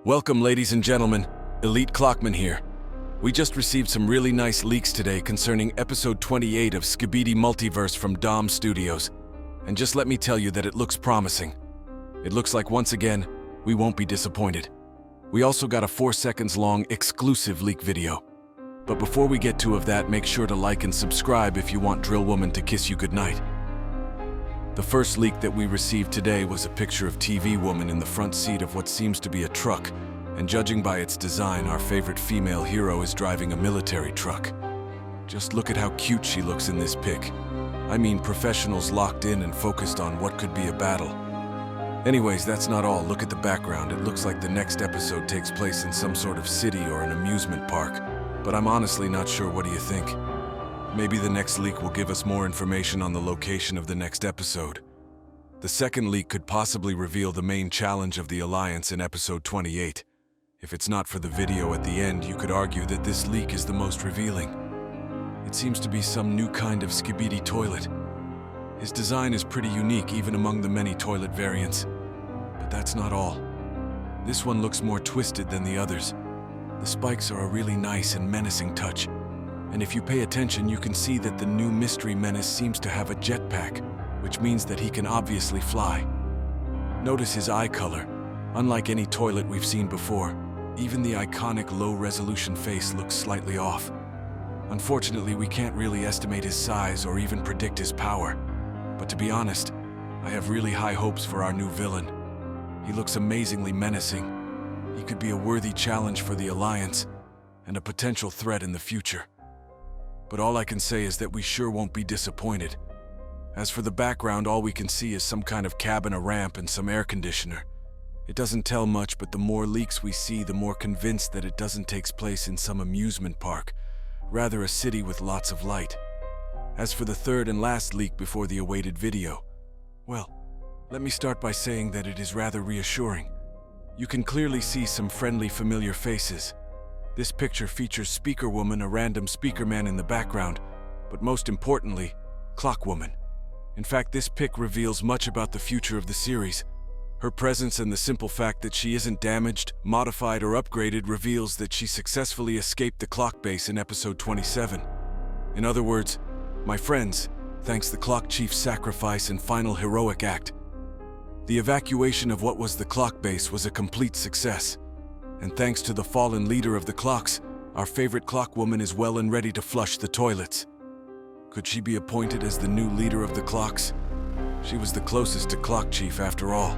Welcome, ladies and gentlemen. Elite Clockman here. We just received some really nice leaks today concerning episode 28 of SKIBIDI Multiverse from Dom Studios. And just let me tell you that it looks promising. It looks like once again, we won't be disappointed. We also got a 4 seconds long exclusive leak video. But before we get to that, make sure to like and subscribe if you want Drill Woman to kiss you goodnight. The first leak that we received today was a picture of TV Woman in the front seat of what seems to be a truck, and judging by its design, our favorite female hero is driving a military truck. Just look at how cute she looks in this pic. I mean, professionals locked in and focused on what could be a battle. Anyways, that's not all. Look at the background. It looks like the next episode takes place in some sort of city or an amusement park, but I'm honestly not sure. What do you think? Maybe the next leak will give us more information on the location of the next episode. The second leak could possibly reveal the main challenge of the Alliance in episode 28. If it's not for the video at the end, you could argue that this leak is the most revealing. It seems to be some new kind of SKIBIDI toilet. His design is pretty unique even among the many toilet variants. But that's not all. This one looks more twisted than the others. The spikes are a really nice and menacing touch. And if you pay attention, you can see that the new mystery menace seems to have a jetpack, which means that he can obviously fly. Notice his eye color. Unlike any toilet we've seen before, even the iconic low-resolution face looks slightly off. Unfortunately, we can't really estimate his size or even predict his power. But to be honest, I have really high hopes for our new villain. He looks amazingly menacing. He could be a worthy challenge for the Alliance and a potential threat in the future. But all I can say is that we sure won't be disappointed. As for the background, all we can see is some kind of cabin, a ramp, and some air conditioner. It doesn't tell much, but the more leaks we see, the more convinced that it doesn't take place in some amusement park, rather a city with lots of light. As for the third and last leak before the awaited video, well, let me start by saying that it is rather reassuring. You can clearly see some friendly, familiar faces. This picture features Speaker Woman, a random speaker man in the background, but most importantly, Clock Woman. In fact, this pic reveals much about the future of the series. Her presence and the simple fact that she isn't damaged, modified, or upgraded reveals that she successfully escaped the clock base in episode 27. In other words, my friends, thanks the Clock Chief's sacrifice and final heroic act, the evacuation of what was the clock base was a complete success. And thanks to the fallen leader of the clocks, our favorite Clock Woman is well and ready to flush the toilets. Could she be appointed as the new leader of the clocks? She was the closest to Clock Chief after all.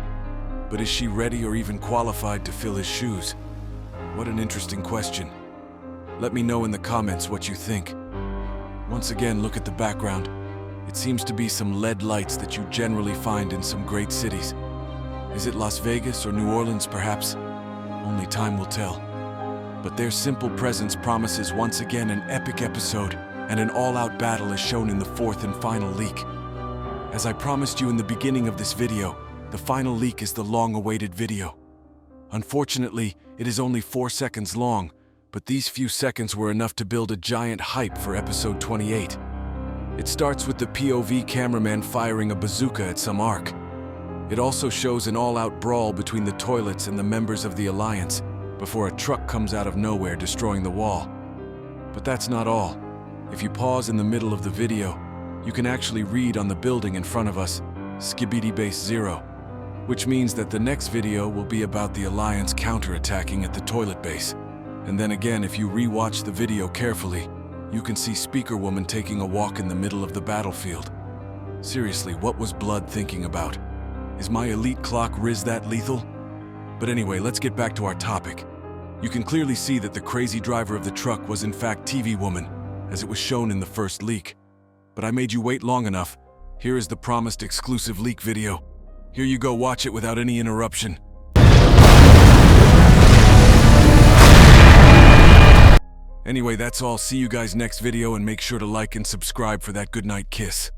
But is she ready or even qualified to fill his shoes? What an interesting question. Let me know in the comments what you think. Once again, look at the background. It seems to be some LED lights that you generally find in some great cities. Is it Las Vegas or New Orleans perhaps? Only time will tell. But their simple presence promises once again an epic episode and an all-out battle as shown in the fourth and final leak. As I promised you in the beginning of this video, the final leak is the long-awaited video. Unfortunately, it is only 4 seconds long, but these few seconds were enough to build a giant hype for episode 28. It starts with the POV cameraman firing a bazooka at some ark. It also shows an all-out brawl between the toilets and the members of the Alliance before a truck comes out of nowhere destroying the wall. But that's not all. If you pause in the middle of the video, you can actually read on the building in front of us, SKIBIDI Base 0, which means that the next video will be about the Alliance counterattacking at the toilet base. And then again, if you re-watch the video carefully, you can see Speaker Woman taking a walk in the middle of the battlefield. Seriously, what was Blood thinking about? Is my elite clock Riz that lethal? But anyway, let's get back to our topic. You can clearly see that the crazy driver of the truck was in fact TV Woman, as it was shown in the first leak. But I made you wait long enough. Here is the promised exclusive leak video. Here you go, watch it without any interruption. Anyway, that's all. See you guys next video and make sure to like and subscribe for that goodnight kiss.